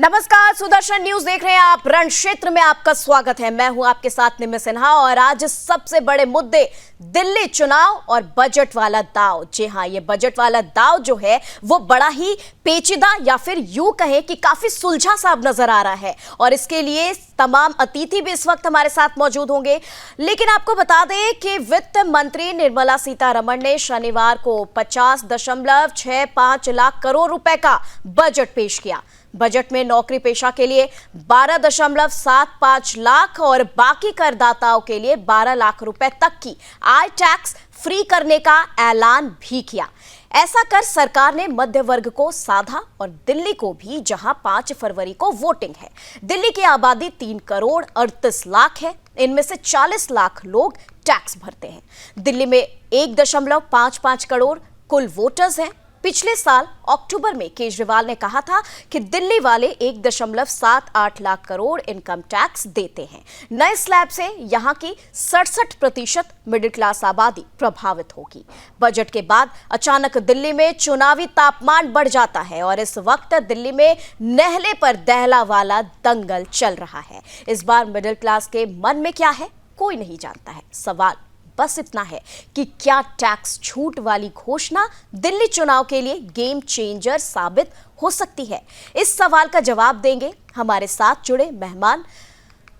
नमस्कार, सुदर्शन न्यूज देख रहे हैं आप। रण क्षेत्र में आपका स्वागत है। मैं हूं आपके साथ निम्न सिन्हा और आज सबसे बड़े मुद्दे दिल्ली चुनाव और बजट वाला दाव। जी हां, ये बजट वाला दाव जो है वो बड़ा ही पेचीदा या फिर यूं कहें कि काफी सुलझा सा अब नजर आ रहा है और इसके लिए तमाम अतिथि भी इस वक्त हमारे साथ मौजूद होंगे। लेकिन आपको बता दें कि वित्त मंत्री निर्मला सीतारमण ने शनिवार को 50.65 लाख करोड़ रुपए का बजट पेश किया। बजट में नौकरी पेशा के लिए 12.75 लाख और बाकी करदाताओं के लिए 12 लाख रुपए तक की आय टैक्स फ्री करने का ऐलान भी किया। ऐसा कर सरकार ने मध्य वर्ग को साधा और दिल्ली को भी, जहां 5 फरवरी को वोटिंग है। दिल्ली की आबादी 3 करोड़ 38 लाख है। इनमें से 40 लाख लोग टैक्स भरते हैं। दिल्ली में 1.55 करोड़ कुल वोटर्स हैं। पिछले साल अक्टूबर में केजरीवाल ने कहा था कि दिल्ली वाले 1.78 लाख करोड़ इनकम टैक्स देते हैं। नए स्लैब से यहां की 67% मिडिल क्लास आबादी प्रभावित होगी। बजट के बाद अचानक दिल्ली में चुनावी तापमान बढ़ जाता है और इस वक्त दिल्ली में नहले पर दहला वाला दंगल चल रहा है। इस बार मिडिल क्लास के मन में क्या है, कोई नहीं जानता है। सवाल बस इतना है कि क्या टैक्स छूट वाली घोषणा दिल्ली चुनाव के लिए गेम चेंजर साबित हो सकती है? इस सवाल का जवाब देंगे हमारे साथ जुड़े मेहमान।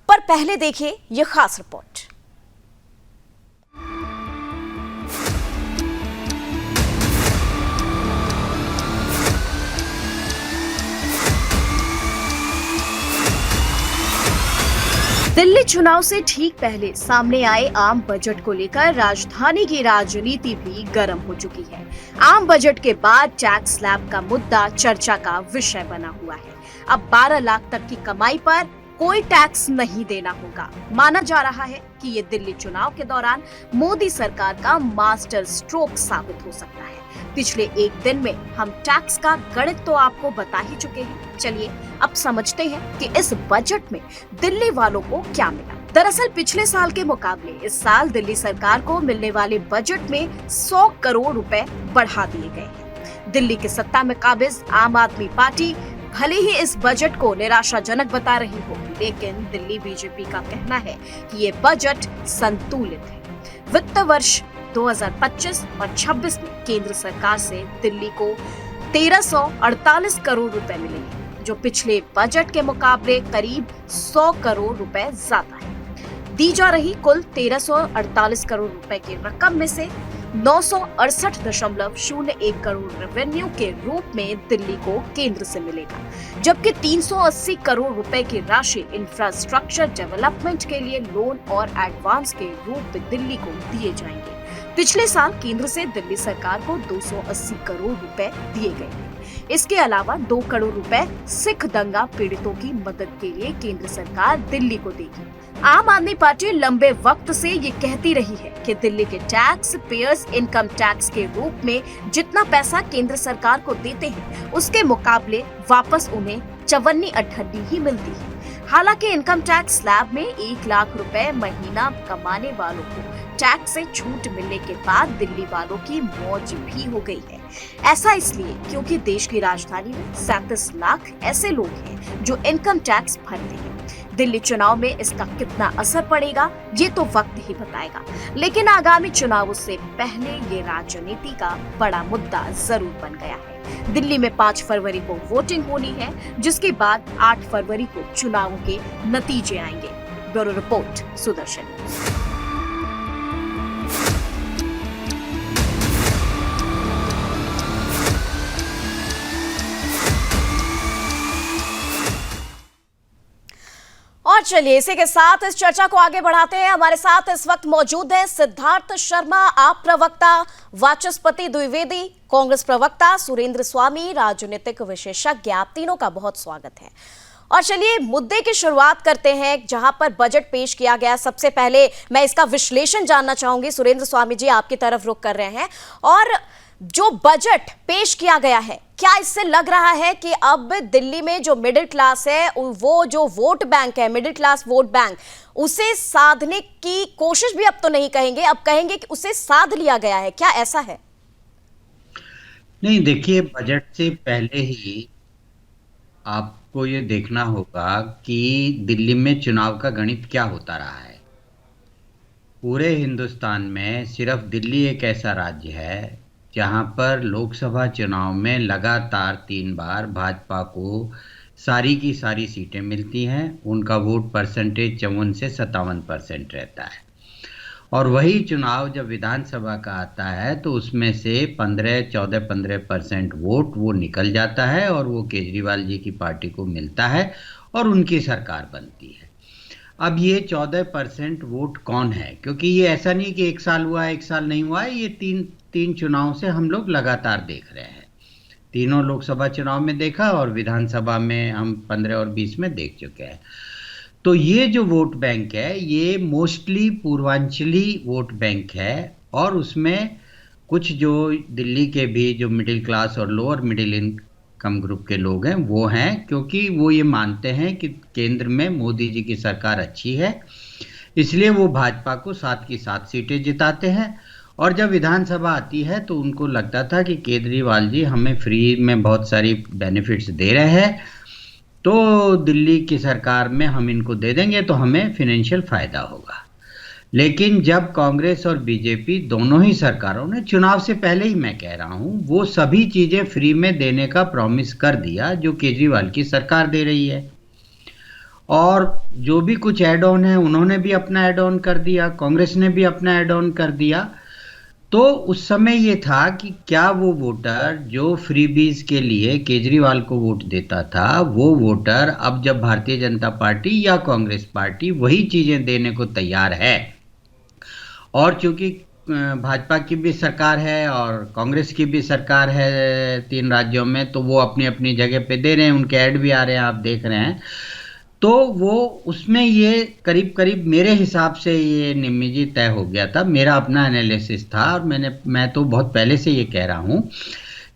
पर पहले देखिए यह खास रिपोर्ट। दिल्ली चुनाव से ठीक पहले सामने आए आम बजट को लेकर राजधानी की राजनीति भी गर्म हो चुकी है। आम बजट के बाद टैक्स स्लैब का मुद्दा चर्चा का विषय बना हुआ है। अब 12 लाख तक की कमाई पर कोई टैक्स नहीं देना होगा। माना जा रहा है कि ये दिल्ली चुनाव के दौरान मोदी सरकार का मास्टर स्ट्रोक साबित हो सकता है। पिछले एक दिन में हम टैक्स का गणित तो आपको बता ही चुके हैं। चलिए अब समझते हैं कि इस बजट में दिल्ली वालों को क्या मिला। दरअसल पिछले साल के मुकाबले इस साल दिल्ली सरकार को मिलने वाले बजट में 100 करोड़ रुपए बढ़ा दिए गए हैं। दिल्ली की सत्ता में काबिज आम आदमी पार्टी भले ही इस बजट को निराशाजनक बता रही हो, लेकिन दिल्ली बीजेपी का कहना है कि ये बजट संतुलित है। वित्त वर्ष 2025 और 26 में केंद्र सरकार से दिल्ली को 1348 करोड़ रुपए मिलेंगे, जो पिछले बजट के मुकाबले करीब 100 करोड़ रुपए ज्यादा है। दी जा रही कुल 1348 करोड़ रुपए की रकम में से 968.01 करोड़ रेवेन्यू के रूप में दिल्ली को केंद्र से मिलेगा, जबकि 380 करोड़ रुपए की राशि इंफ्रास्ट्रक्चर डेवलपमेंट के लिए लोन और एडवांस के रूप में दिल्ली को दिए जाएंगे। पिछले साल केंद्र से दिल्ली सरकार को 280 करोड़ रुपए दिए गए। इसके अलावा 2 करोड़ रुपए सिख दंगा पीड़ितों की मदद के लिए केंद्र सरकार दिल्ली को देगी। आम आदमी पार्टी लंबे वक्त से ये कहती रही है कि दिल्ली के टैक्स पेयर्स इनकम टैक्स के रूप में जितना पैसा केंद्र सरकार को देते हैं, उसके मुकाबले वापस उन्हें चवन्नी अठन्नी ही मिलती है। हालांकि इनकम टैक्स स्लैब में 1 लाख रुपए महीना कमाने वालों को टैक्स से छूट मिलने के बाद दिल्ली वालों की मौज भी हो गई है। ऐसा इसलिए क्योंकि देश की राजधानी में 37 लाख ऐसे लोग हैं जो इनकम टैक्स भरते हैं। दिल्ली चुनाव में इसका कितना असर पड़ेगा ये तो वक्त ही बताएगा, लेकिन आगामी चुनावों से पहले ये राजनीति का बड़ा मुद्दा जरूर बन गया है। दिल्ली में 5 फरवरी को वोटिंग होनी है, जिसके बाद 8 फरवरी को चुनावों के नतीजे आएंगे। Bureau report, Sudarshan. और चलिए इसी के साथ इस चर्चा को आगे बढ़ाते हैं। हमारे साथ इस वक्त मौजूद हैं सिद्धार्थ शर्मा, आप प्रवक्ता, वाचस्पति द्विवेदी, कांग्रेस प्रवक्ता, सुरेंद्र स्वामी, राजनीतिक विशेषज्ञ। आप तीनों का बहुत स्वागत है। और चलिए मुद्दे की शुरुआत करते हैं जहां पर बजट पेश किया गया। सबसे पहले मैं इसका विश्लेषण जानना चाहूंगी। सुरेंद्र स्वामी जी, आपकी तरफ रुख कर रहे हैं। और जो बजट पेश किया गया है, क्या इससे लग रहा है कि अब दिल्ली में जो मिडिल क्लास है, वो जो वोट बैंक है, मिडिल क्लास वोट बैंक, उसे साधने की कोशिश भी अब तो नहीं कहेंगे, अब कहेंगे कि उसे साध लिया गया है? क्या ऐसा है? नहीं, देखिए, बजट से पहले ही आप को ये देखना होगा कि दिल्ली में चुनाव का गणित क्या होता रहा है। पूरे हिंदुस्तान में सिर्फ दिल्ली एक ऐसा राज्य है जहां पर लोकसभा चुनाव में लगातार 3 बार भाजपा को सारी की सारी सीटें मिलती हैं। उनका वोट परसेंटेज 54 से 57% रहता है। और वही चुनाव जब विधानसभा का आता है तो उसमें से 15 14 15% वोट वो निकल जाता है और वो केजरीवाल जी की पार्टी को मिलता है और उनकी सरकार बनती है। अब ये 14% वोट कौन है, क्योंकि ये ऐसा नहीं कि एक साल हुआ है एक साल नहीं हुआ है, ये तीन तीन चुनाव से हम लोग लगातार देख रहे हैं। तीनों लोकसभा चुनाव में देखा और विधानसभा में हम 15 और 20 में देख चुके हैं। तो ये जो वोट बैंक है ये मोस्टली पूर्वांचली वोट बैंक है और उसमें कुछ जो दिल्ली के भी जो मिडिल क्लास और लोअर मिडिल इनकम ग्रुप के लोग हैं वो हैं, क्योंकि वो ये मानते हैं कि केंद्र में मोदी जी की सरकार अच्छी है, इसलिए वो भाजपा को 7 की 7 सीटें जिताते हैं। और जब विधानसभा आती है तो उनको लगता था कि केजरीवाल जी हमें फ्री में बहुत सारी बेनिफिट्स दे रहे हैं, तो दिल्ली की सरकार में हम इनको दे देंगे तो हमें फिनेंशियल फायदा होगा। लेकिन जब कांग्रेस और बीजेपी दोनों ही सरकारों ने चुनाव से पहले ही, मैं कह रहा हूं, वो सभी चीजें फ्री में देने का प्रॉमिस कर दिया जो केजरीवाल की सरकार दे रही है, और जो भी कुछ ऐड ऑन है उन्होंने भी अपना ऐड ऑन कर दिया, कांग्रेस ने भी अपना ऐड ऑन कर दिया। तो उस समय ये था कि क्या वो वोटर जो फ्रीबीज के लिए केजरीवाल को वोट देता था वो वोटर अब जब भारतीय जनता पार्टी या कांग्रेस पार्टी वही चीजें देने को तैयार है, और चूंकि भाजपा की भी सरकार है और कांग्रेस की भी सरकार है 3 राज्यों में, तो वो अपनी अपनी जगह पे दे रहे हैं, उनके ऐड भी आ रहे हैं, आप देख रहे हैं। तो वो उसमें ये करीब करीब मेरे हिसाब से ये निम्मी जी तय हो गया था। मेरा अपना एनालिसिस था और मैं तो बहुत पहले से ये कह रहा हूं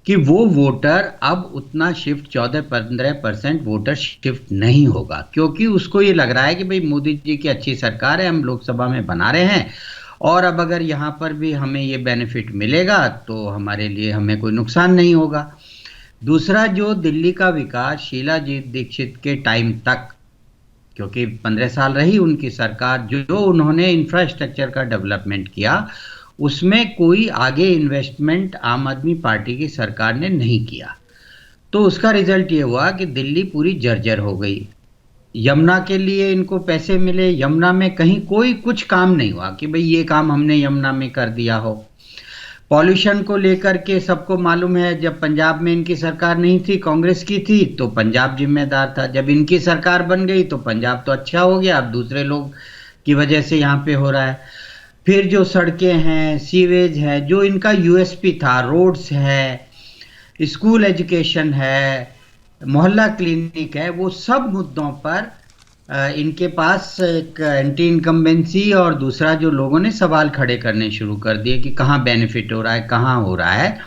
कि वो वोटर अब उतना शिफ्ट 14 15% वोटर शिफ्ट नहीं होगा, क्योंकि उसको ये लग रहा है कि भाई मोदी जी की अच्छी सरकार है, हम लोकसभा में बना रहे हैं, और अब अगर यहाँ पर भी हमें ये बेनिफिट मिलेगा तो हमारे लिए हमें कोई नुकसान नहीं होगा। दूसरा, जो दिल्ली का विकास शीला जीत दीक्षित के टाइम तक, क्योंकि 15 साल रही उनकी सरकार, जो उन्होंने इंफ्रास्ट्रक्चर का डेवलपमेंट किया उसमें कोई आगे इन्वेस्टमेंट आम आदमी पार्टी की सरकार ने नहीं किया। तो उसका रिजल्ट ये हुआ कि दिल्ली पूरी जर्जर हो गई। यमुना के लिए इनको पैसे मिले, यमुना में कहीं कोई कुछ काम नहीं हुआ कि भाई ये काम हमने यमुना में कर दिया हो। पॉल्यूशन को लेकर के सबको मालूम है, जब पंजाब में इनकी सरकार नहीं थी, कांग्रेस की थी, तो पंजाब जिम्मेदार था। जब इनकी सरकार बन गई तो पंजाब तो अच्छा हो गया, अब दूसरे लोग की वजह से यहाँ पे हो रहा है। फिर जो सड़कें हैं, सीवेज है, जो इनका यूएसपी था, रोड्स है, स्कूल एजुकेशन है, मोहल्ला क्लिनिक है, वो सब मुद्दों पर इनके पास एक एंटी इनकम्बेंसी और दूसरा जो लोगों ने सवाल खड़े करने शुरू कर दिए कि कहाँ बेनिफिट हो रहा है, कहाँ हो रहा है।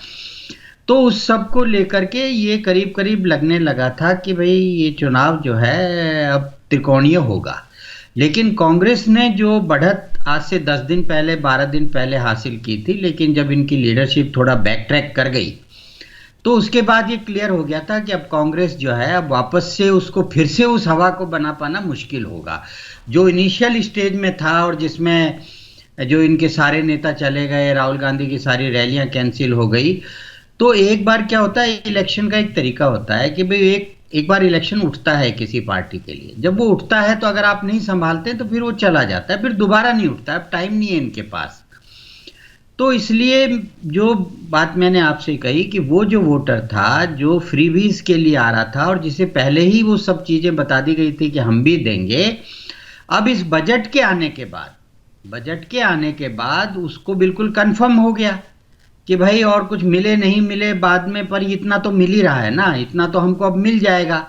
तो उस सब को लेकर के ये करीब करीब लगने लगा था कि भाई ये चुनाव जो है अब त्रिकोणीय होगा। लेकिन कांग्रेस ने जो बढ़त आज से 10 दिन पहले 12 दिन पहले हासिल की थी, लेकिन जब इनकी लीडरशिप थोड़ा बैक ट्रैक कर गई तो उसके बाद ये क्लियर हो गया था कि अब कांग्रेस जो है अब वापस से उसको फिर से उस हवा को बना पाना मुश्किल होगा। जो इनिशियल स्टेज में था और जिसमें जो इनके सारे नेता चले गए, राहुल गांधी की सारी रैलियां कैंसिल हो गई। तो एक बार क्या होता है, इलेक्शन का एक तरीका होता है कि भाई एक बार इलेक्शन उठता है किसी पार्टी के लिए, जब वो उठता है तो अगर आप नहीं संभालते तो फिर वो चला जाता है, फिर दोबारा नहीं उठता, अब टाइम नहीं है इनके पास। तो इसलिए जो बात मैंने आपसे कही कि वो जो वोटर था जो फ्रीबीज के लिए आ रहा था और जिसे पहले ही वो सब चीजें बता दी गई थी कि हम भी देंगे, अब इस बजट के आने के बाद उसको बिल्कुल कंफर्म हो गया कि भाई और कुछ मिले नहीं मिले बाद में, पर इतना तो मिल ही रहा है ना, इतना तो हमको अब मिल जाएगा।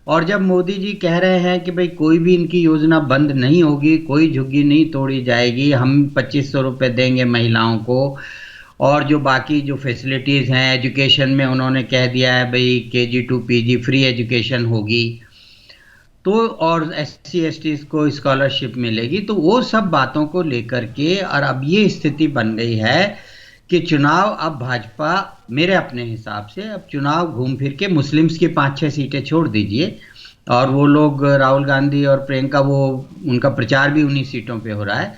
और जब मोदी जी कह रहे हैं कि भाई कोई भी इनकी योजना बंद नहीं होगी, कोई झुग्गी नहीं तोड़ी जाएगी, हम 2500 रुपये देंगे महिलाओं को, और जो बाकी जो फैसिलिटीज़ हैं एजुकेशन में उन्होंने कह दिया है भाई KG to PG free education होगी, तो और SC ST को स्कॉलरशिप मिलेगी। तो वो सब बातों को लेकर के और अब ये स्थिति बन गई है कि चुनाव अब भाजपा, मेरे अपने हिसाब से अब चुनाव घूम फिर के मुस्लिम्स की 5-6 सीटें छोड़ दीजिए, और वो लोग राहुल गांधी और प्रियंका, वो उनका प्रचार भी उन्हीं सीटों पे हो रहा है।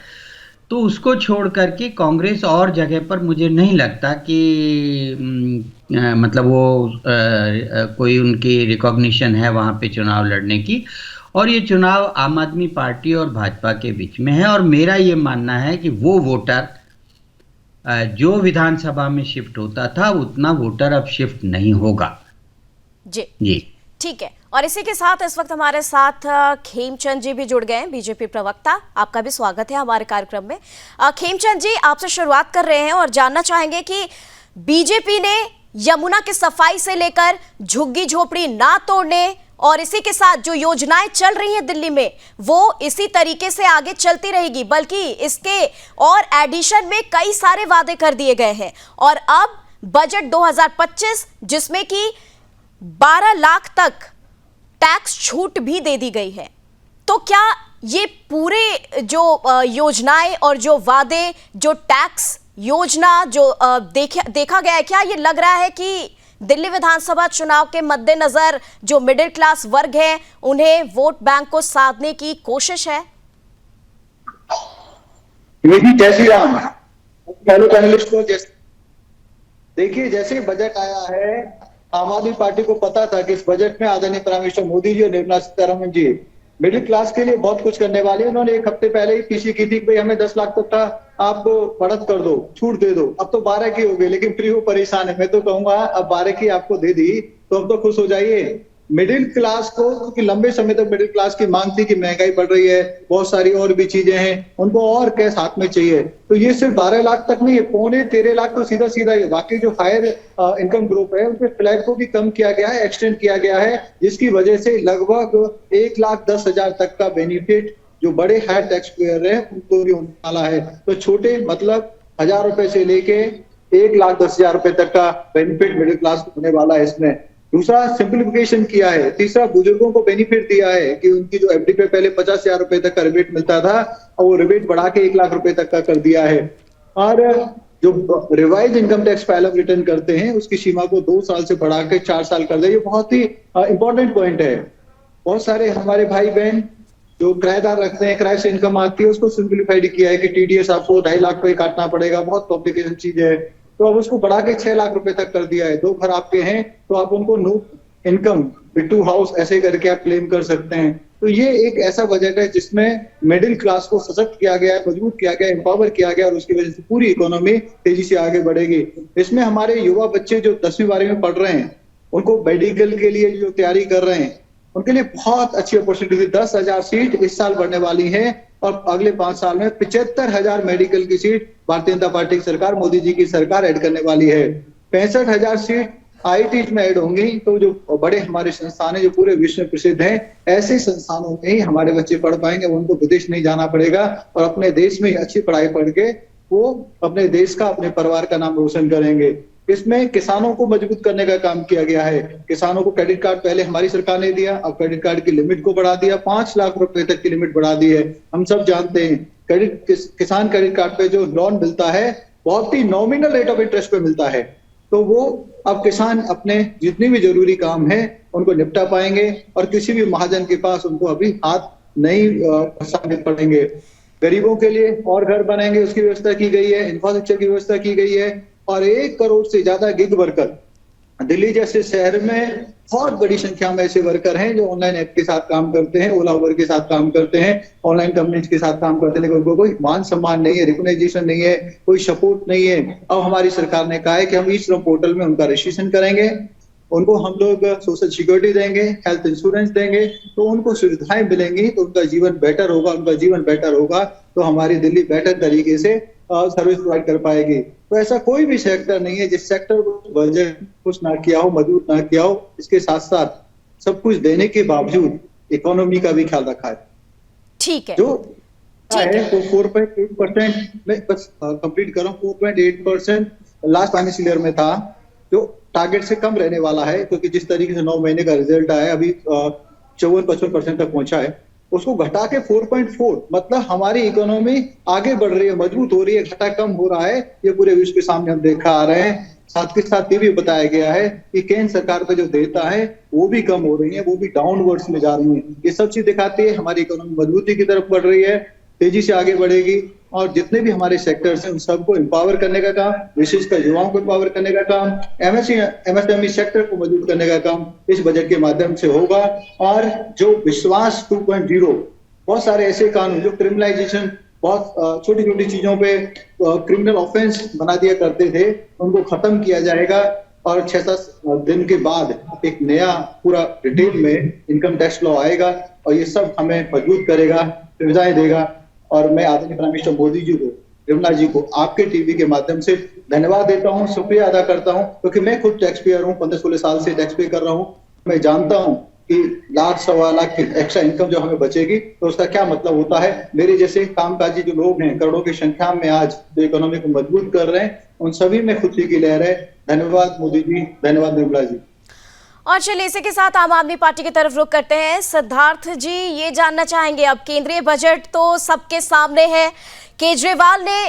तो उसको छोड़ करके कांग्रेस और जगह पर मुझे नहीं लगता कि मतलब वो कोई उनकी रिकॉग्निशन है वहां पे चुनाव लड़ने की। और ये चुनाव आम आदमी पार्टी और भाजपा के बीच में है, और मेरा ये मानना है कि वो वोटर जो विधानसभा में शिफ्ट होता था उतना वोटर अब शिफ्ट नहीं होगा। जी जी ठीक है। और इसी के साथ इस वक्त हमारे साथ खेमचंद जी भी जुड़ गए हैं, बीजेपी प्रवक्ता। आपका भी स्वागत है हमारे कार्यक्रम में। खेमचंद जी, आपसे शुरुआत कर रहे हैं और जानना चाहेंगे कि बीजेपी ने यमुना की सफाई से लेकर झुग्गी झोपड़ी ना तोड़ने और इसी के साथ जो योजनाएं चल रही हैं दिल्ली में, वो इसी तरीके से आगे चलती रहेगी, बल्कि इसके और एडिशन में कई सारे वादे कर दिए गए हैं। और अब बजट 2025 जिसमें कि 12 लाख तक टैक्स छूट भी दे दी गई है। तो क्या ये पूरे जो योजनाएं और जो वादे, जो टैक्स योजना जो देखा गया है, क्या ये लग रहा है कि दिल्ली विधानसभा चुनाव के मद्देनजर जो मिडिल क्लास वर्ग है उन्हें वोट बैंक को साधने की कोशिश है? जय श्री राम। हेलो पैनलिस्ट को। देखिए, जैसे बजट आया है, आम आदमी पार्टी को पता था कि इस बजट में आदरणीय प्राइम मिनिस्टर मोदी जी और निर्मला सीतारमण जी मिडिल क्लास के लिए बहुत कुछ करने वाले हैं। उन्होंने एक हफ्ते पहले ही पीसी की थी कि भाई हमें 10 लाख तक का आप बढ़त कर दो, छूट दे दो। अब तो 12 की हो गई, लेकिन फिर वो परेशान है। मैं तो कहूंगा अब 12 की आपको दे दी तो अब तो खुश हो जाइए। मिडिल क्लास को, क्योंकि लंबे समय तक मिडिल क्लास की मांग थी कि महंगाई बढ़ रही है, बहुत सारी और भी चीजें हैं, उनको और कैश हाथ में चाहिए। तो ये सिर्फ 12 लाख तक नहीं है, 13.25 लाख तो सीधा सीधा ही। बाकी जो हायर इनकम ग्रुप है उनके फ्लैट को भी कम किया गया है, एक्सटेंड किया गया है, जिसकी वजह से लगभग 1,10,000 तक का बेनिफिट जो बड़े हायर टैक्स पेयर है उनको भी होने वाला है। तो छोटे मतलब 1,000 रुपए से लेके 1,10,000 रुपए तक का बेनिफिट मिडिल क्लास को होने वाला है इसमें। दूसरा, सिंप्लीफिकेशन किया है। तीसरा, बुजुर्गों को बेनिफिट दिया है कि उनकी जो एफडी पे पहले 50,000 रुपए तक का रिबेट मिलता था और वो रिबेट बढ़ा के 1 लाख रुपए तक का कर दिया है। और जो revise income tax file return करते हैं उसकी सीमा को 2 साल से बढ़ा के 4 साल कर दिया। ये बहुत ही इंपॉर्टेंट पॉइंट है। बहुत सारे हमारे भाई बहन जो किराएदार रखते हैं, किराए से इनकम आती है, उसको सिंप्लीफाइड किया है कि टीडीएस आपको 2.5 लाख पे काटना पड़ेगा। बहुत कॉम्प्लिकेशन चीज है, तो अब उसको बढ़ा के 6 लाख रुपए तक कर दिया है। 2 घर आपके हैं तो आप उनको नो इनकम टू हाउस ऐसे करके आप क्लेम कर सकते हैं। तो ये एक ऐसा बजट है जिसमें मिडिल क्लास को सशक्त किया गया है, मजबूत किया गया है, एम्पावर किया गया, और उसकी वजह से पूरी इकोनॉमी तेजी से आगे बढ़ेगी। इसमें हमारे युवा बच्चे जो 10वीं 12वीं में पढ़ रहे हैं, उनको मेडिकल के लिए जो तैयारी कर रहे हैं, उनके लिए बहुत अच्छी अपॉर्चुनिटी थी। 10,000 सीट इस साल बढ़ने वाली है और अगले 5 साल में 75,000 मेडिकल की सीट भारतीय जनता पार्टी की सरकार, मोदी जी की सरकार ऐड करने वाली है। 65,000 सीट आईटी में ऐड होंगी। तो जो बड़े हमारे संस्थान है जो पूरे विश्व में प्रसिद्ध हैं, ऐसे संस्थानों में ही हमारे बच्चे पढ़ पाएंगे। उनको विदेश नहीं जाना पड़ेगा और अपने देश में अच्छी पढ़ाई पढ़ के वो अपने देश का, अपने परिवार का नाम रोशन करेंगे। इसमें किसानों को मजबूत करने का काम किया गया है। किसानों को क्रेडिट कार्ड पहले हमारी सरकार ने दिया, अब क्रेडिट कार्ड की लिमिट को बढ़ा दिया, 5 लाख रुपए तक की लिमिट बढ़ा दी है। हम सब जानते हैं किसान क्रेडिट कार्ड पे जो लोन मिलता है बहुत ही नॉमिनल रेट ऑफ इंटरेस्ट पे मिलता है। तो वो अब किसान अपने जितने भी जरूरी काम है उनको निपटा पाएंगे और किसी भी महाजन के पास उनको अभी हाथ नहीं फंसाने पड़ेंगे। गरीबों के लिए और घर बनेंगे, उसकी व्यवस्था की गई है, इंफ्रास्ट्रक्चर की व्यवस्था की गई है। और 1 करोड़ से ज्यादा गिग वर्कर, दिल्ली जैसे शहर में बहुत बड़ी संख्या में ऐसे वर्कर हैं जो ऑनलाइन ऐप के साथ काम करते हैं, ओला उबर के साथ काम करते हैं, ऑनलाइन कंपनीज के साथ काम करते हैं, लेकिन उनको कोई मान सम्मान नहीं है, रिकॉग्नाइजेशन नहीं है, कोई सपोर्ट नहीं है। अब हमारी सरकार ने कहा है कि हम ई श्रम पोर्टल में उनका रजिस्ट्रेशन करेंगे, उनको हम लोग सोशल सिक्योरिटी देंगे, हेल्थ इंश्योरेंस देंगे, तो उनको सुविधाएं मिलेंगी, तो उनका जीवन बेटर होगा। उनका जीवन बेटर होगा तो हमारी दिल्ली बेटर तरीके से सर्विस प्रोवाइड कर पाएगी। तो ऐसा कोई भी सेक्टर नहीं है जिस सेक्टर को बजट कुछ ना किया हो, मजबूत ना किया हो। इसके साथ साथ सब कुछ देने के बावजूद इकोनॉमी का भी ख्याल रखा है। ठीक है, जो है तो 4.8% में बस कंप्लीट कर रहा हूँ। 4.8% लास्ट फाइनेंशियल ईयर में था, जो टारगेट से कम रहने वाला है, क्योंकि जिस तरीके से 9 महीने का रिजल्ट आया अभी 54-55% तक पहुंचा है, उसको घटा के 4.4, मतलब हमारी इकोनॉमी आगे बढ़ रही है, मजबूत हो रही है, घटा कम हो रहा है। ये पूरे विश्व के सामने हम देखा आ रहे हैं। साथ के साथ ये भी बताया गया है कि केंद्र सरकार का जो देयता है वो भी कम हो रही है, वो भी डाउनवर्ड्स में जा रही है। ये सब चीज दिखाती है हमारी इकोनॉमी मजबूती की तरफ बढ़ रही है, तेजी से आगे बढ़ेगी, और जितने भी हमारे सेक्टर्स हैं उन सबको एम्पावर करने का काम, विशेषकर युवाओं को एम्पावर करने का काम, एमएसएमई सेक्टर को मजबूत करने का काम इस बजट के माध्यम से होगा। और जो विश्वास 2.0, बहुत सारे ऐसे कानून जो क्रिमिनलाइजेशन, बहुत छोटी छोटी चीजों पे क्रिमिनल ऑफेंस बना दिया करते थे, उनको खत्म किया जाएगा। और 6-7 दिन के बाद एक नया पूरा डिटेल में इनकम टैक्स लॉ आएगा और ये सब हमें मजबूत करेगा, सुविधाएं देगा। और मैं आदरणीय प्राइम मिनिस्टर मोदी जी को, निर्मला जी को आपके टीवी के माध्यम से धन्यवाद देता हूं, शुक्रिया अदा करता हूं, क्योंकि मैं खुद टैक्स पेयर हूं, 15-16 साल से टैक्स पे कर रहा हूं। मैं जानता हूं कि लाख 1.25 लाख की एक्स्ट्रा इनकम जो हमें बचेगी तो उसका क्या मतलब होता है। मेरे जैसे कामकाजी जो लोग हैं, करोड़ों की संख्या में आज जो इकोनॉमी को मजबूत कर रहे हैं, उन सभी में खुशी की लहर है। धन्यवाद मोदी जी, धन्यवाद निर्मला जी। और चलिए इसी के साथ आम आदमी पार्टी की तरफ रुख करते हैं। सिद्धार्थ जी, ये जानना चाहेंगे, अब केंद्रीय बजट तो सबके सामने है। केजरीवाल ने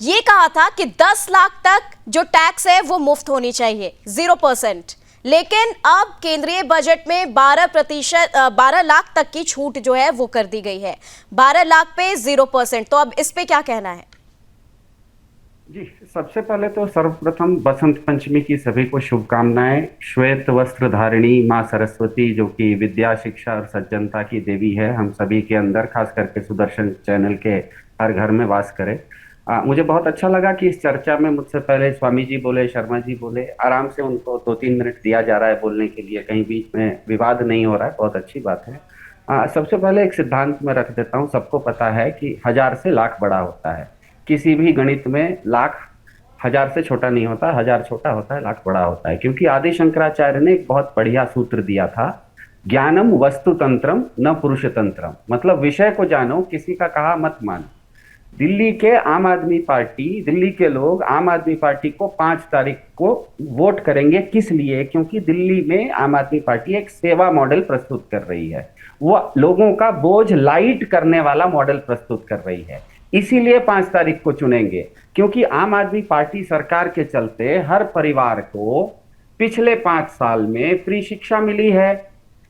ये कहा था कि 10 लाख तक जो टैक्स है वो मुफ्त होनी चाहिए, 0%, लेकिन अब केंद्रीय बजट में 12 लाख तक की छूट जो है वो कर दी गई है, 12 लाख पे 0%। तो अब इस पे क्या कहना है? जी, सबसे पहले तो सर्वप्रथम बसंत पंचमी की सभी को शुभकामनाएं। श्वेत वस्त्र धारिणी माँ सरस्वती, जो कि विद्या, शिक्षा और सज्जनता की देवी है, हम सभी के अंदर, खास करके सुदर्शन चैनल के हर घर में वास करे। मुझे बहुत अच्छा लगा कि इस चर्चा में मुझसे पहले स्वामी जी बोले, शर्मा जी बोले, आराम से उनको 2-3 मिनट दिया जा रहा है बोलने के लिए, कहीं बीच में विवाद नहीं हो रहा है, बहुत अच्छी बात है। सबसे पहले एक सिद्धांत में रख देता हूँ, सबको पता है कि 1000 से लाख बड़ा होता है। किसी भी गणित में लाख 1000 से छोटा नहीं होता, 1000 छोटा होता है, लाख बड़ा होता है। क्योंकि आदि शंकराचार्य ने एक बहुत बढ़िया सूत्र दिया था, ज्ञानम वस्तु तंत्रम न पुरुष तंत्रम, मतलब विषय को जानो, किसी का कहा मत मानो। दिल्ली के लोग आम आदमी पार्टी को 5 तारीख को वोट करेंगे। किस लिए? क्योंकि दिल्ली में आम आदमी पार्टी एक सेवा मॉडल प्रस्तुत कर रही है, वो लोगों का बोझ लाइट करने वाला मॉडल प्रस्तुत कर रही है, इसीलिए 5 तारीख को चुनेंगे। क्योंकि आम आदमी पार्टी सरकार के चलते हर परिवार को पिछले 5 साल में फ्री शिक्षा मिली है,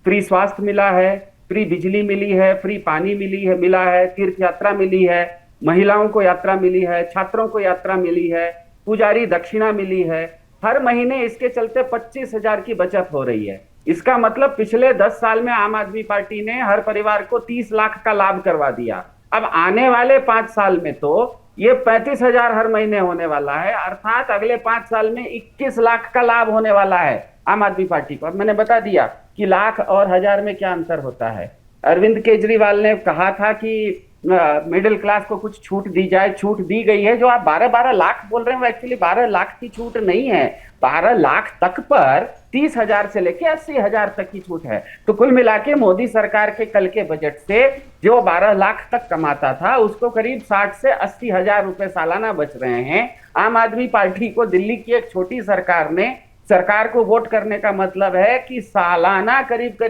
फ्री स्वास्थ्य मिला है, फ्री बिजली मिली है, फ्री पानी मिला है, तीर्थ यात्रा मिली है, महिलाओं को यात्रा मिली है, छात्रों को यात्रा मिली है, पुजारी दक्षिणा मिली है। हर महीने इसके चलते 25,000 की बचत हो रही है। इसका मतलब पिछले 10 साल में आम आदमी पार्टी ने हर परिवार को 30 लाख का लाभ करवा दिया। अब आने वाले 5 साल में तो ये 35,000 हर महीने होने वाला है, अर्थात अगले 5 साल में 21 लाख का लाभ होने वाला है आम आदमी पार्टी को। अब मैंने बता दिया कि लाख और 1000 में क्या अंतर होता है। अरविंद केजरीवाल ने कहा था कि मिडिल क्लास को कुछ छूट दी जाए, छूट दी गई है। जो आप 12-12 लाख बोल रहे हैं वो एक्चुअली 12 लाख की छूट नहीं है, 12 लाख तक पर 30,000 से लेके 80,000 तक की छूट है। तो कुल मिला के मोदी सरकार के कल के बजट से जो 12 लाख तक कमाता था उसको करीब 60 से 80,000 रुपए सालाना बच रहे हैं। आम आदमी पार्टी को दिल्ली की एक छोटी सरकार को वोट करने का मतलब है कि सालाना करीब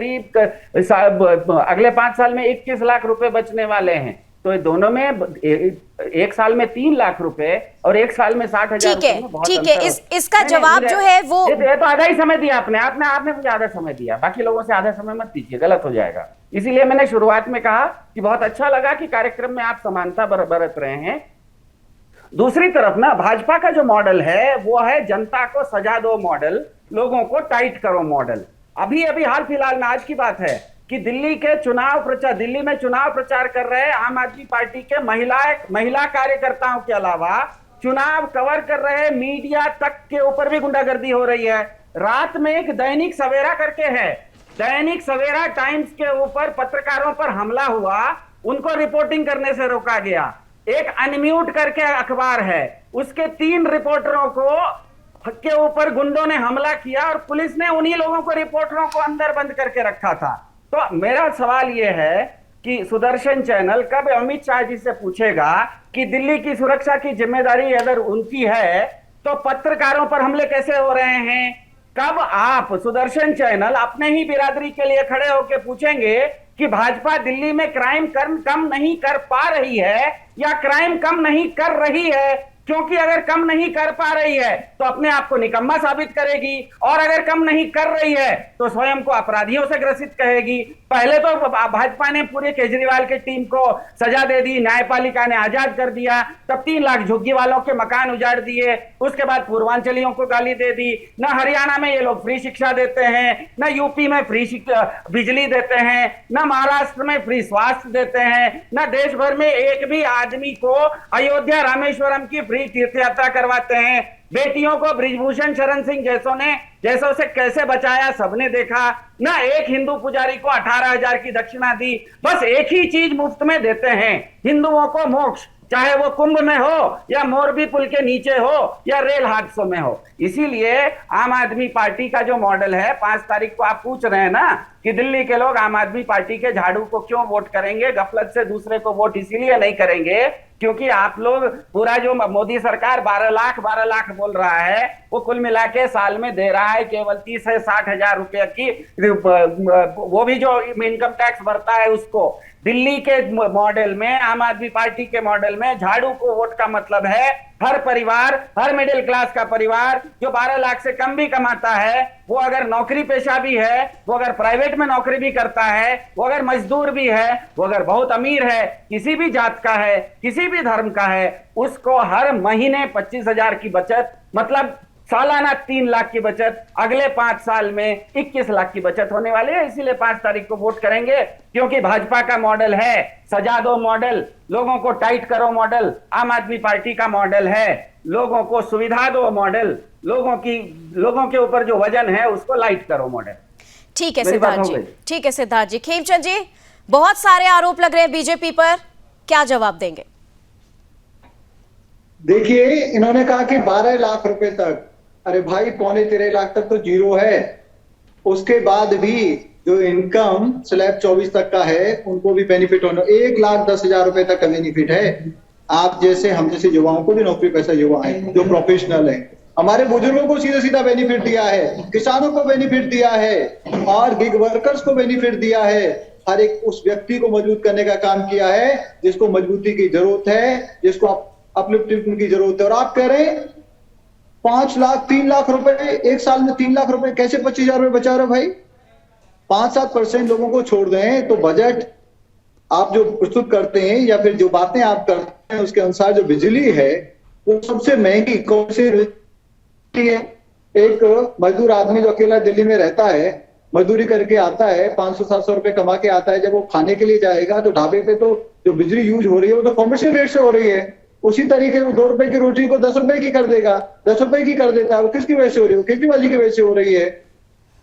अगले 5 साल में 21 लाख रुपए बचने वाले हैं। तो दोनों में एक साल में 3 लाख रुपए और एक साल में 60,000। ठीक है, इसका जवाब जो है वो ये तो आधा ही समय दिया आपने मुझे आधा समय दिया, बाकी लोगों से आधा समय मत दीजिए, गलत हो जाएगा। इसीलिए मैंने शुरुआत में कहा कि बहुत अच्छा लगा कि कार्यक्रम में आप समानता बरत रहे हैं। दूसरी तरफ ना, भाजपा का जो मॉडल है वो है जनता को सजा दो मॉडल, लोगों को टाइट करो मॉडल। अभी हाल फिलहाल में आज की बात है कि दिल्ली में चुनाव प्रचार कर रहे आम आदमी पार्टी के महिला कार्यकर्ताओं के अलावा चुनाव कवर कर रहे मीडिया तक के ऊपर भी गुंडागर्दी हो रही है। रात में एक दैनिक सवेरा करके है, दैनिक सवेरा टाइम्स के ऊपर पत्रकारों पर हमला हुआ, उनको रिपोर्टिंग करने से रोका गया। एक अनम्यूट करके अखबार है, उसके 3 रिपोर्टरों के ऊपर गुंडों ने हमला किया और पुलिस ने उन्हीं लोगों को, रिपोर्टरों को अंदर बंद करके रखा था। तो मेरा सवाल यह है कि सुदर्शन चैनल कब अमित शाह जी से पूछेगा कि दिल्ली की सुरक्षा की जिम्मेदारी अगर उनकी है तो पत्रकारों पर हमले कैसे हो रहे हैं? कब आप सुदर्शन चैनल अपने ही बिरादरी के लिए खड़े होकर पूछेंगे कि भाजपा दिल्ली में क्राइम कम नहीं कर पा रही है या क्राइम कम नहीं कर रही है? क्योंकि अगर कम नहीं कर पा रही है तो अपने आप को निकम्मा साबित करेगी, और अगर कम नहीं कर रही है तो स्वयं को अपराधियों से ग्रसित कहेगी। पहले तो भाजपा ने पूरे केजरीवाल की टीम को सजा दे दी, न्यायपालिका ने आजाद कर दिया, तब 3 लाख झुग्गी वालों के मकान उजाड़ दिए, उसके बाद पूर्वांचलियों को गाली दे दी। न हरियाणा में ये लोग फ्री शिक्षा देते हैं, न यूपी में फ्री बिजली देते हैं, न महाराष्ट्र में फ्री स्वास्थ्य देते हैं, न देश भर में एक भी आदमी को अयोध्या रामेश्वरम की फ्री तीर्थ यात्रा करवाते हैं। बेटियों को ब्रिजभूषण शरण सिंह जैसों से कैसे बचाया सबने देखा। ना एक हिंदू पुजारी को 18,000 की दक्षिणा दी, बस एक ही चीज मुफ्त में देते हैं, हिंदुओं को मोक्ष, चाहे वो कुंभ में हो या मोरबी पुल के नीचे हो या रेल हादसों में हो। इसीलिए आम आदमी पार्टी का जो मॉडल है, 5 तारीख को आप पूछ रहे हैं ना कि दिल्ली के लोग आम आदमी पार्टी के झाड़ू को क्यों वोट करेंगे, गफलत से दूसरे को वोट इसीलिए नहीं करेंगे क्योंकि आप लोग पूरा जो मोदी सरकार 12 लाख बोल रहा है, वो कुल मिला के साल में दे रहा है केवल 30 से 60,000 रुपए की, वो भी जो इनकम टैक्स भरता है उसको। दिल्ली के मॉडल में, आम आदमी पार्टी के मॉडल में झाड़ू को वोट का मतलब है हर परिवार, हर मिडिल क्लास का परिवार जो 12 लाख से कम भी कमाता है, वो अगर नौकरी पेशा भी है, वो अगर प्राइवेट में नौकरी भी करता है, वो अगर मजदूर भी है, वो अगर बहुत अमीर है, किसी भी जात का है, किसी भी धर्म का है, उसको हर महीने 25,000 की बचत, मतलब सालाना 3 लाख की बचत, अगले 5 साल में 21 लाख की बचत होने वाली है। इसीलिए 5 तारीख को वोट करेंगे, क्योंकि भाजपा का मॉडल है सजा दो मॉडल, लोगों को टाइट करो मॉडल। आम आदमी पार्टी का मॉडल है लोगों को सुविधा दो मॉडल, लोगों के ऊपर जो वजन है उसको लाइट करो मॉडल। ठीक है सिद्धार्थ जी, ठीक है सिद्धार्थ जी। खेमचंद जी, बहुत सारे आरोप लग रहे हैं बीजेपी पर, क्या जवाब देंगे? देखिए, इन्होंने कहा कि 12 लाख रुपए तक, अरे भाई 13.25 लाख तक तो जीरो है। उसके बाद भी जो इनकम स्लैब 24 तक का है उनको भी बेनिफिट होना, 1,10,000 रुपए तक का बेनिफिट है। आप जैसे हम जैसे युवाओं को भी नौकरी पैसा युवा है जो प्रोफेशनल है, हमारे बुजुर्गों को सीधा सीधा बेनिफिट दिया है, किसानों को बेनिफिट दिया है और गिग वर्कर्स को बेनिफिट दिया है। हर एक उस व्यक्ति को मजबूत करने का काम किया है जिसको मजबूती की जरूरत है, जिसको अपलिफ्टिंग की जरूरत है। और आप कह रहे हैं 5 लाख 3 लाख रुपए एक साल में, 3 लाख रुपए कैसे 25,000 रुपए बचा रहे भाई? 5-7% लोगों को छोड़ दें तो बजट आप जो प्रस्तुत करते हैं या फिर जो बातें आप करते हैं उसके अनुसार जो बिजली है वो सबसे महंगी कौन सी है? एक मजदूर आदमी जो अकेला दिल्ली में रहता है, मजदूरी करके आता है, 500-700 रुपए कमा के आता है, जब वो खाने के लिए जाएगा तो ढाबे पे तो जो बिजली यूज हो रही है वो तो कमर्शियल रेट से हो रही है। उसी तरीके से 2 रुपए की रोटी को 10 रुपए की कर देगा, 10 रुपए की कर देता है। वो किसकी वजह से हो रही है? केजरीवाल जी की वजह से हो रही है।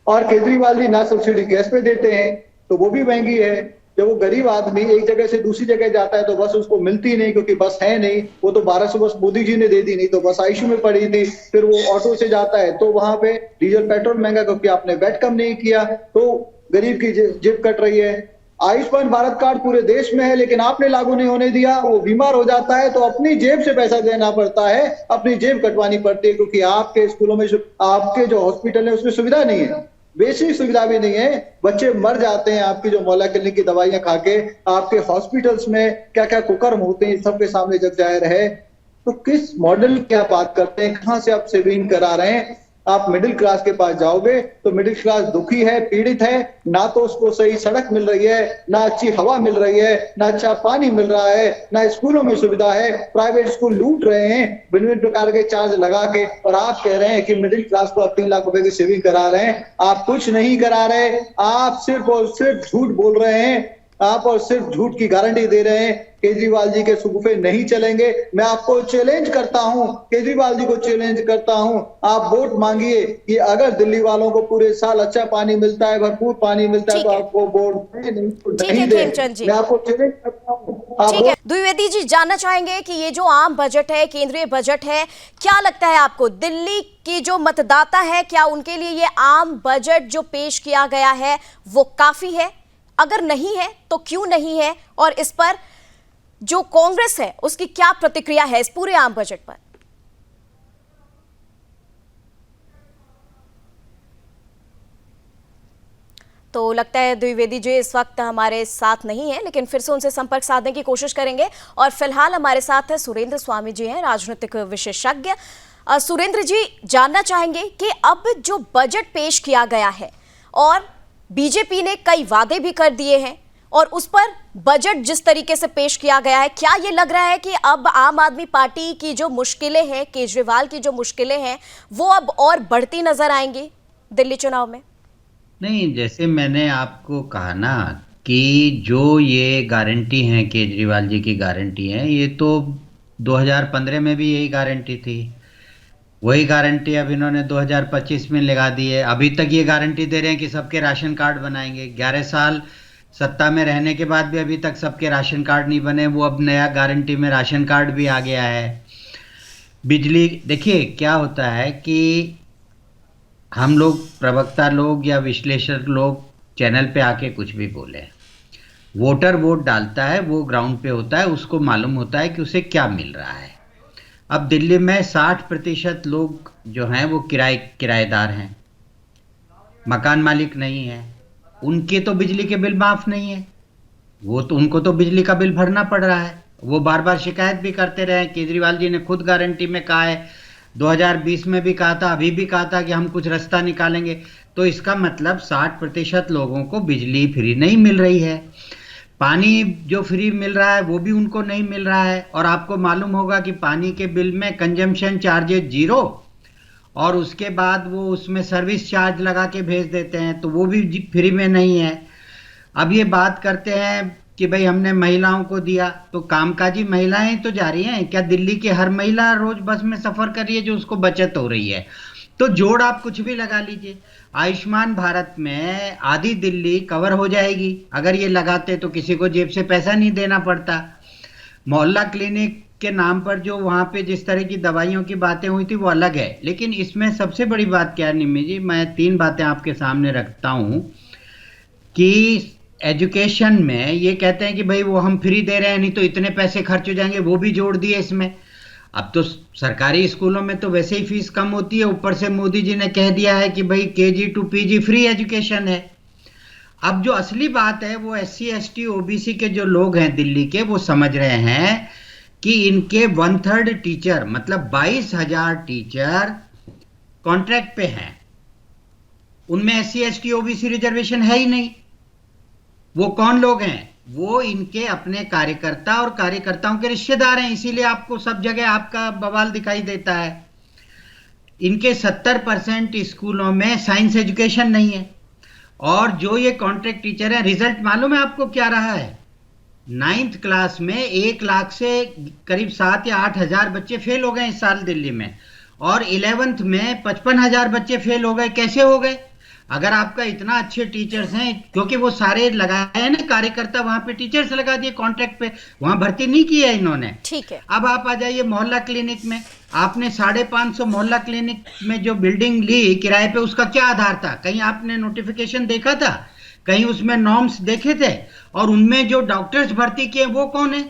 और केजरीवाल जी ना सब्सिडी गैस पे देते हैं तो वो भी महंगी है। जब वो गरीब आदमी एक जगह से दूसरी जगह जाता है तो बस उसको मिलती नहीं, क्योंकि बस है नहीं। वो तो 1200 बस मोदी जी ने दे दी, नहीं तो बस आईसीयू में पड़ी थी। फिर वो ऑटो से जाता है तो वहां पे डीजल पेट्रोल महंगा, क्योंकि आपने वैट कम नहीं किया, तो गरीब की जेब कट रही है। आयुष्मान भारत कार्ड पूरे देश में है लेकिन आपने लागू नहीं होने दिया। वो बीमार हो जाता है तो अपनी जेब से पैसा देना पड़ता है, अपनी जेब कटवानी पड़ती है, क्योंकि आपके स्कूलों में, आपके जो हॉस्पिटल है उसमें सुविधा नहीं है, बेसिक सुविधा भी नहीं है। बच्चे मर जाते हैं आपकी जो मौला क्लिनिक की दवाइयां खा के। आपके हॉस्पिटल्स में क्या क्या कुकर्म होते हैं सबके सामने जग जाहिर है। तो किस मॉडल की आप बात करते हैं? कहां से आप सेविंग करा रहे हैं? आप मिडिल क्लास के पास जाओगे तो मिडिल क्लास दुखी है, पीड़ित है, ना तो उसको सही सड़क मिल रही है, ना अच्छी हवा मिल रही है, ना अच्छा पानी मिल रहा है, ना स्कूलों में सुविधा है। प्राइवेट स्कूल लूट रहे हैं भिन्न प्रकार के चार्ज लगा के, और आप कह रहे हैं कि मिडिल क्लास को आप 3 लाख रुपए की सेविंग करा रहे हैं। आप कुछ नहीं करा रहे, आप सिर्फ और सिर्फ झूठ बोल रहे हैं, आप और सिर्फ झूठ की गारंटी दे रहे हैं। केजरीवाल जी के सुगुफे नहीं चलेंगे। मैं आपको चैलेंज करता हूं, केजरीवाल जी को चैलेंज करता हूं, आप वोट मांगिए कि अगर दिल्ली वालों को पूरे साल अच्छा पानी मिलता है, भरपूर पानी मिलता है, तो आपको वोट नहीं दें। मैं आपको चैलेंज करता हूं। ठीक है, द्विवेदी जी, जानना चाहेंगे कि ये जो आम बजट है, केंद्रीय बजट है, क्या लगता है आपको दिल्ली की जो मतदाता है, क्या उनके लिए ये आम बजट जो पेश किया गया है वो काफी है? अगर नहीं है तो क्यों नहीं है? और इस पर जो कांग्रेस है उसकी क्या प्रतिक्रिया है इस पूरे आम बजट पर? तो लगता है द्विवेदी जी इस वक्त हमारे साथ नहीं है, लेकिन फिर से उनसे संपर्क साधने की कोशिश करेंगे। और फिलहाल हमारे साथ है सुरेंद्र स्वामी जी हैं, राजनीतिक विशेषज्ञ। सुरेंद्र जी, जानना चाहेंगे कि अब जो बजट पेश किया गया है और बीजेपी ने कई वादे भी कर दिए हैं और उस पर बजट जिस तरीके से पेश किया गया है, क्या ये लग रहा है कि अब आम आदमी पार्टी की जो मुश्किलें हैं, केजरीवाल की जो मुश्किलें हैं, वो अब और बढ़ती नजर आएंगी दिल्ली चुनाव में? नहीं, जैसे मैंने आपको कहा ना कि जो ये गारंटी है, केजरीवाल जी की गारंटी है, ये तो 2015 में भी यही गारंटी थी। वही गारंटी अब इन्होंने 2025 में लगा दी है। अभी तक ये गारंटी दे रहे हैं कि सबके राशन कार्ड बनाएंगे। 11 साल सत्ता में रहने के बाद भी अभी तक सबके राशन कार्ड नहीं बने। वो अब नया गारंटी में राशन कार्ड भी आ गया है। बिजली, देखिए क्या होता है कि हम लोग प्रवक्ता लोग या विश्लेषक लोग चैनल पे आके कुछ भी बोले, वोटर वोट डालता है, वो ग्राउंड पे होता है, उसको मालूम होता है कि उसे क्या मिल रहा है। अब दिल्ली में 60% लोग जो हैं वो किराएदार हैं, मकान मालिक नहीं है। उनके तो बिजली के बिल माफ नहीं है, वो तो उनको तो बिजली का बिल भरना पड़ रहा है। वो बार बार शिकायत भी करते रहे। केजरीवाल जी ने खुद गारंटी में कहा है, 2020 में भी कहा था, अभी भी कहा था कि हम कुछ रास्ता निकालेंगे। तो इसका मतलब 60% लोगों को बिजली फ्री नहीं मिल रही है। पानी जो फ्री मिल रहा है वो भी उनको नहीं मिल रहा है। और आपको मालूम होगा कि पानी के बिल में कंजम्पशन चार्जेस 0 और उसके बाद वो उसमें सर्विस चार्ज लगा के भेज देते हैं, तो वो भी फ्री में नहीं है। अब ये बात करते हैं कि भाई हमने महिलाओं को दिया, तो कामकाजी महिलाएं तो जा रही हैं क्या? दिल्ली की हर महिला रोज बस में सफर कर रही है जो उसको बचत हो रही है। तो जोड़ आप कुछ भी लगा लीजिए, आयुष्मान भारत में आधी दिल्ली कवर हो जाएगी अगर ये लगाते, तो किसी को जेब से पैसा नहीं देना पड़ता। मोहल्ला क्लिनिक के नाम पर जो वहां पे जिस तरह की दवाइयों की बातें हुई थी वो अलग है, लेकिन इसमें सबसे बड़ी बात क्या है निम्मी जी, मैं 3 बातें आपके सामने रखता हूं कि एजुकेशन में ये कहते हैं कि भाई वो हम फ्री दे रहे हैं, नहीं तो इतने पैसे खर्च हो जाएंगे, वो भी जोड़ दिए इसमें। अब तो सरकारी स्कूलों में तो वैसे ही फीस कम होती है, ऊपर से मोदी जी ने कह दिया है कि भाई KG to PG free education है। अब जो असली बात है वो SC ST OBC के जो लोग हैं दिल्ली के, वो समझ रहे हैं कि इनके 1/3 टीचर, मतलब 22,000 टीचर कॉन्ट्रैक्ट पे हैं, उनमें SC ST OBC रिजर्वेशन है ही नहीं। वो कौन लोग हैं? वो इनके अपने कार्यकर्ता और कार्यकर्ताओं के रिश्तेदार हैं, इसीलिए आपको सब जगह आपका बवाल दिखाई देता है। इनके 70% स्कूलों में साइंस एजुकेशन नहीं है। और जो ये कॉन्ट्रैक्ट टीचर है, रिजल्ट मालूम है आपको क्या रहा है? 9th क्लास में 1 लाख से करीब 7 या 8 हजार बच्चे फेल हो गए इस साल दिल्ली में, और 11th में 55,000 बच्चे फेल हो गए। कैसे हो गए? अगर आपका इतना अच्छे टीचर्स हैं, क्योंकि वो सारे लगाए हैं ना कार्यकर्ता, वहां पे टीचर्स लगा दिए कॉन्ट्रैक्ट पे, वहां भर्ती नहीं किया है इन्होंने। ठीक है। अब आप आ जाइए मोहल्ला क्लिनिक में, आपने 550 मोहल्ला क्लिनिक में जो बिल्डिंग ली किराए पे, उसका क्या आधार था? कहीं आपने नोटिफिकेशन देखा था? कहीं उसमें नॉर्म्स देखे थे? और उनमें जो डॉक्टर्स भर्ती किए वो कौन है?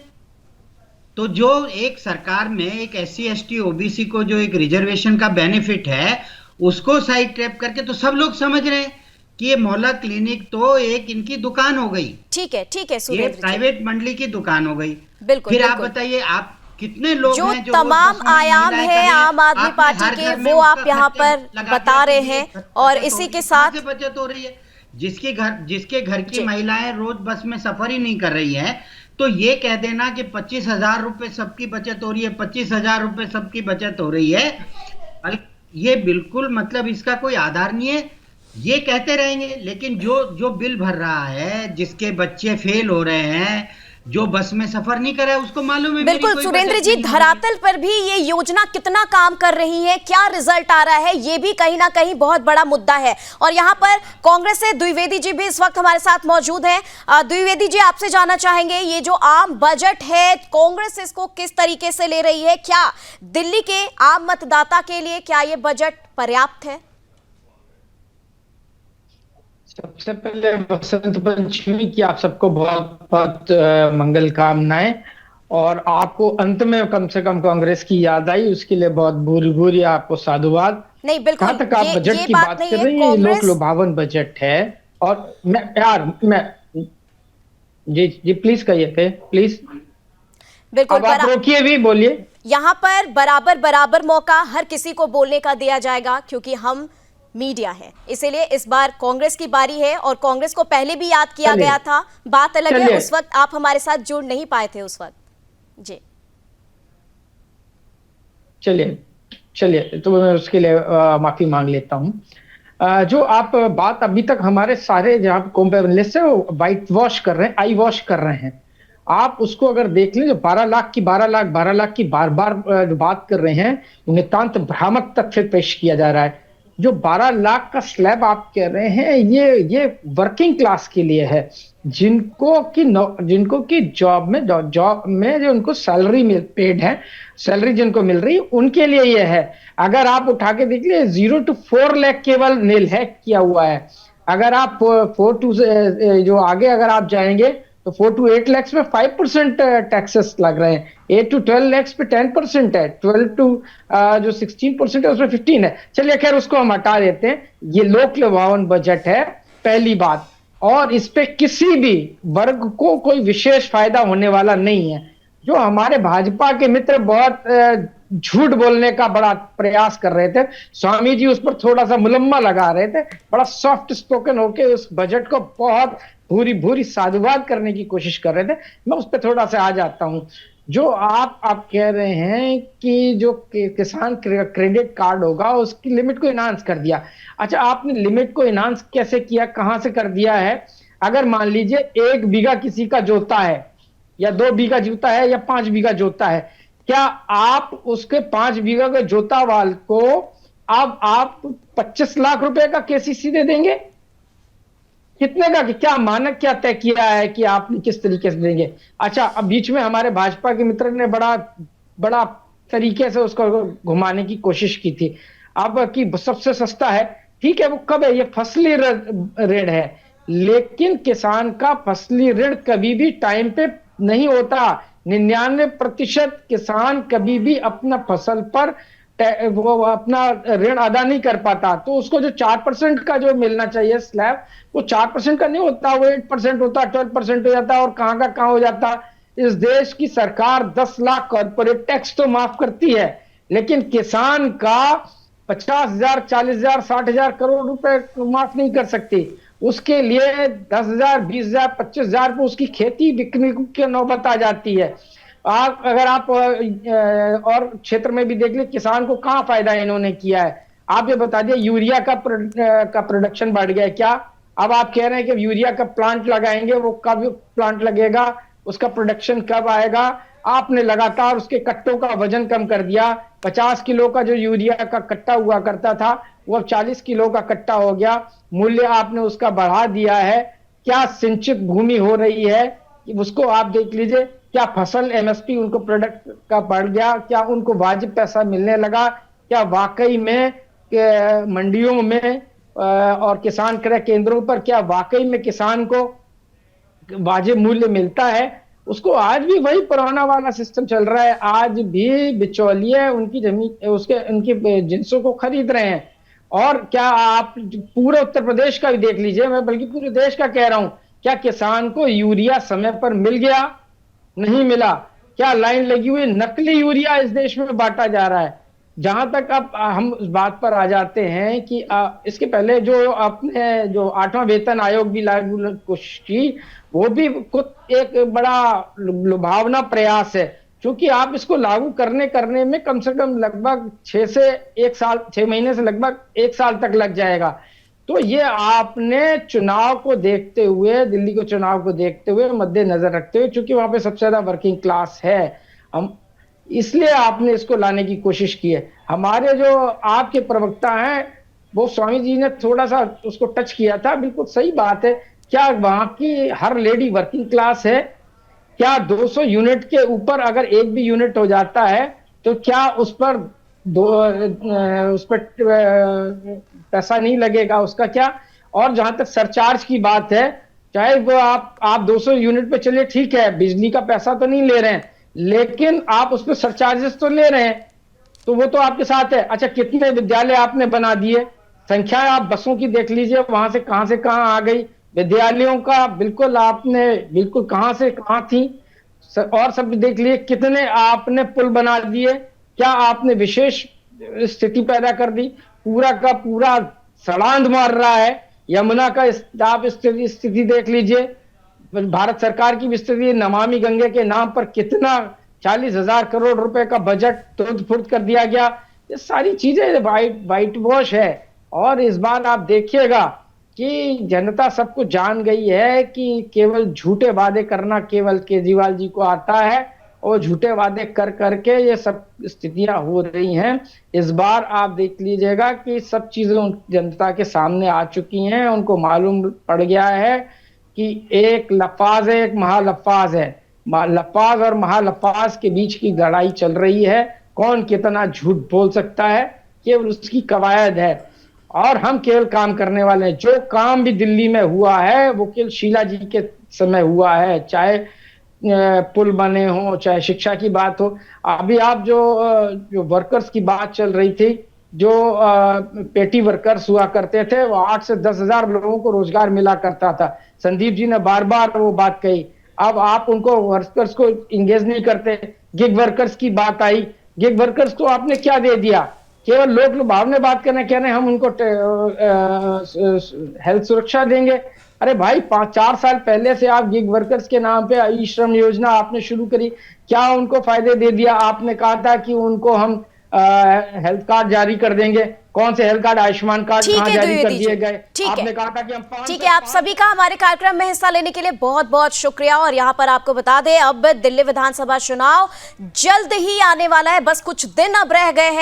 तो जो एक सरकार में एक SC ST OBC को जो एक रिजर्वेशन का बेनिफिट है, उसको साइड ट्रैप करके तो सब लोग समझ रहे हैं कि ये मोहल्ला क्लिनिक तो एक इनकी दुकान हो गई। ठीक है ये सुरेंद्र जी, प्राइवेट मंडली की दुकान हो गई। बिल्कुल। फिर आप बिल्कुल। बताइए, आप कितने लोग जो हैं जो तमाम बसों में आयाम महिलाएं है खड़ी हैं, आम आदमी आपने पार्टी हर के, घर में वो आप उसका यहाँ खर्चे पर लगा बता दिया रहे कि ये हैं। बचत और हो इसी रही के है। साथ कहाँ से बचत हो रही है? जिसके घर की जी। महिलाएं रोज बस में सफर ही नहीं कर रही है, तो ये कह देना कि 25,000 रुपए सबकी बचत हो रही है, 25,000 रुपए सबकी बचत हो रही है, ये बिल्कुल मतलब इसका कोई आधार नहीं है। ये कहते रहेंगे, लेकिन जो बिल भर रहा है, जिसके बच्चे फेल हो रहे हैं, जो बस में सफर नहीं कर रहा है, उसको मालूम है। बिल्कुल सुरेंद्र जी, धरातल पर भी ये योजना कितना काम कर रही है, क्या रिजल्ट आ रहा है, ये भी कहीं ना कहीं बहुत बड़ा मुद्दा है। और यहाँ पर कांग्रेस से द्विवेदी जी भी इस वक्त हमारे साथ मौजूद हैं। द्विवेदी जी, आपसे जानना चाहेंगे, ये जो आम बजट है, कांग्रेस इसको किस तरीके से ले रही है? क्या दिल्ली के आम मतदाता के लिए क्या ये बजट पर्याप्त है? सबसे पहले बसंत पंचमी की आप सबको बहुत बहुत मंगल कामनाएं, और आपको अंत में कम से कम कांग्रेस की याद आई, उसके लिए बहुत भूरी भूरी आपको साधुवाद। नहीं, बिल्कुल कहां तक आप बजट की बात कर रही हैं, लोक लुभावन बजट है। और मैं जी प्लीज कहिए प्लीज। बिल्कुल, अब आप रोकिए भी, बोलिए। यहाँ पर बराबर बराबर मौका हर किसी को बोलने का दिया जाएगा, क्योंकि हम मीडिया है, इसीलिए इस बार कांग्रेस की बारी है। और कांग्रेस को पहले भी याद किया गया था, बात अलग है उस वक्त आप हमारे साथ जुड़ नहीं पाए थे उस वक्त। जी चलिए तो मैं उसके लिए माफी मांग लेता हूं। जो आप बात अभी तक हमारे सारे जहां कॉम्पेबलिस्ट है वो वाइट वॉश कर रहे हैं, आई वॉश कर रहे हैं। आप उसको अगर देख लें, जो 12 लाख की बार बार जो बात कर रहे हैं, नितांत भ्रामक तथ्य पेश किया जा रहा है। जो 12 लाख का स्लैब आप कह रहे हैं, ये वर्किंग क्लास के लिए है, जिनको की जॉब में जो उनको सैलरी पेड है, सैलरी जिनको मिल रही है उनके लिए ये है। अगर आप उठा के देख लिए 0 to 4 लाख केवल नील हैक किया हुआ है। अगर आप 4 to जो आगे अगर आप जाएंगे तो 4 to 8 lakhs में 5% टैक्सेस लग रहे हैं, 8 to 12 lakhs पे 10% है, 12 to जो 16% है उसमें 15 है। चलिए खैर उसको हम हटा देते हैं। ये लोक लुभावन बजट है, पहली बात, और इस पे किसी भी वर्ग को कोई विशेष फायदा होने वाला नहीं है। जो हमारे भाजपा के मित्र बहुत झूठ बोलने का बड़ा प्रयास कर रहे थे, स्वामी जी उस पर थोड़ा सा मुलम्मा लगा रहे थे, बड़ा सॉफ्ट स्पोकन होके उस बजट को बहुत भूरी भूरी साधुवाद करने की कोशिश कर रहे थे। मैं उस पर थोड़ा सा आ जाता हूं। जो आप कह रहे हैं कि जो किसान क्रेडिट कार्ड होगा उसकी लिमिट को इनहांस कर दिया। अच्छा, आपने लिमिट को इनहांस कैसे किया, कहां से कर दिया है? अगर मान लीजिए 1 बीघा किसी का जोता है, या 2 बीघा जोता है, या 5 बीघा जोता है, क्या आप उसके 5 बीघा के जोता वाल को अब आप 25 लाख रुपए का केसीसी दे देंगे? कितने का, क्या मानक क्या तय किया है कि आप किस तरीके से देंगे? अच्छा, अब बीच में हमारे भाजपा के मित्र ने बड़ा तरीके से उसको घुमाने की कोशिश की थी। अब कि सबसे सस्ता है, ठीक है, वो कब है? ये फसली ऋण है, लेकिन किसान का फसली ऋण कभी भी टाइम पे नहीं होता। 99% किसान कभी भी अपना फसल पर वो अपना ऋण अदा नहीं कर पाता। तो उसको जो 4% का जो मिलना चाहिए स्लैब, वो 4% का नहीं होता, वो 8% होता, 12% हो जाता, और कहां का कहां हो जाता। इस देश की सरकार 10 लाख कॉर्पोरेट टैक्स तो माफ करती है, लेकिन किसान का 50,000, 40,000, 60,000 करोड़ रुपए माफ नहीं कर सकती। उसके लिए 10,000, 20,000, 25,000 पे उसकी खेती बिकने की नौबत आ जाती है। अगर आप और क्षेत्र में भी देख ले, किसान को कहां फायदा इन्होंने किया है? आप ये बता दिए यूरिया का प्रोडक्शन बढ़ गया क्या? अब आप कह रहे हैं कि यूरिया का प्लांट लगाएंगे, वो कब प्लांट लगेगा, उसका प्रोडक्शन कब आएगा? आपने लगातार उसके कट्टों का वजन कम कर दिया। 50 किलो का जो यूरिया का कट्टा हुआ करता था, वो अब 40 किलो का कट्टा हो गया। मूल्य आपने उसका बढ़ा दिया है। क्या सिंचित भूमि हो रही है, उसको आप देख लीजिए। क्या फसल एमएसपी उनको प्रोडक्ट का बढ़ गया? क्या उनको वाजिब पैसा मिलने लगा? क्या वाकई में मंडियों में और किसान क्रय केंद्रों पर क्या वाकई में किसान को वाजिब मूल्य मिलता है? उसको आज भी वही पुराना वाला सिस्टम चल रहा है। आज भी बिचौलिए उनकी जमीन उनकी जिंसों को खरीद रहे हैं। और क्या आप पूरे उत्तर प्रदेश का भी देख लीजिए, मैं बल्कि पूरे देश का कह रहा हूं, क्या किसान को यूरिया समय पर मिल गया? नहीं मिला। क्या लाइन लगी हुई नकली यूरिया इस देश में बांटा जा रहा है? जहां तक अब हम इस बात पर आ जाते हैं कि इसके पहले जो आपने जो 8वां वेतन आयोग भी लागू कोशिश की, वो भी खुद एक बड़ा लुभावना प्रयास है, क्योंकि आप इसको लागू करने में कम से कम लगभग 6 महीने से लगभग 1 साल तक लग जाएगा। तो ये आपने चुनाव को देखते हुए, दिल्ली के चुनाव को देखते हुए, मद्देनजर रखते हुए, क्योंकि वहां पे सबसे ज्यादा वर्किंग क्लास है, हम इसलिए आपने इसको लाने की कोशिश की है। हमारे जो आपके प्रवक्ता हैं, वो स्वामी जी ने थोड़ा सा उसको टच किया था, बिल्कुल सही बात है। क्या वहां की हर लेडी वर्किंग क्लास है? क्या 200 यूनिट के ऊपर अगर एक भी यूनिट हो जाता है तो क्या उस पर पैसा नहीं लगेगा? उसका क्या? और जहां तक सरचार्ज की बात है, चाहे वो आप 200 यूनिट पे चलिए, ठीक है, बिजली का पैसा तो नहीं ले रहे हैं, लेकिन आप उस पर सरचार्जेस तो ले रहे हैं, तो वो तो आपके साथ है। अच्छा, कितने विद्यालय आपने बना दिए? संख्या आप बसों की देख लीजिए, वहां से कहां आ गई। विद्यालयों का बिल्कुल आपने बिल्कुल कहां से कहां थी। और सब देख लिए कितने आपने पुल बना दिए, क्या आपने विशेष स्थिति पैदा कर दी। पूरा का पूरा सड़ांध मार रहा है यमुना का। आप स्थिति देख लीजिए, भारत सरकार की भी स्थिति। नमामि गंगे के नाम पर कितना 40,000 करोड़ रुपए का बजट तुरंत फुर्त कर दिया गया। ये सारी चीजें वाइट वॉश है। और इस बार आप देखिएगा कि जनता सब कुछ जान गई है कि केवल झूठे वादे करना केवल केजरीवाल जी को आता है, और झूठे वादे कर करके ये सब स्थितियां हो रही हैं। इस बार आप देख लीजिएगा कि सब चीजें जनता के सामने आ चुकी हैं। उनको मालूम पड़ गया है कि एक लफाज है, एक महालफाज है। लफाज और महालफाज के बीच की लड़ाई चल रही है। कौन कितना झूठ बोल सकता है, केवल उसकी कवायद है। और हम केवल काम करने वाले हैं। जो काम भी दिल्ली में हुआ है वो केवल शीला जी के समय हुआ है, चाहे पुल बने हो, चाहे शिक्षा की बात हो। अभी आप जो वर्कर्स की बात चल रही थी, जो पेटी वर्कर्स हुआ करते थे, वो 8 से 10,000 लोगों को रोजगार मिला करता था। संदीप जी ने बार बार वो बात कही। अब आप उनको वर्कर्स को इंगेज नहीं करते। गिग वर्कर्स की बात आई, गिग वर्कर्स को आपने क्या दे दिया? केवल लोक लुभाव में बात करने कह रहे हैं हम उनको हेल्थ सुरक्षा देंगे। अरे भाई 4 साल पहले से आप गिग वर्कर्स के नाम पे ई श्रम योजना आपने शुरू करी, क्या उनको फायदे दे दिया? आपने कहा था कि उनको हम हेल्थ कार्ड जारी कर देंगे। कौन से हेल्थ कार्ड, आयुष्मान कार्ड कहां जारी कर दिए गए? आपने कहा था कि हम ठीक है। आप सभी का हमारे कार्यक्रम में हिस्सा लेने के लिए बहुत बहुत शुक्रिया। और यहाँ पर आपको बता दें, अब दिल्ली विधानसभा चुनाव जल्द ही आने वाला है, बस कुछ दिन अब रह गए हैं।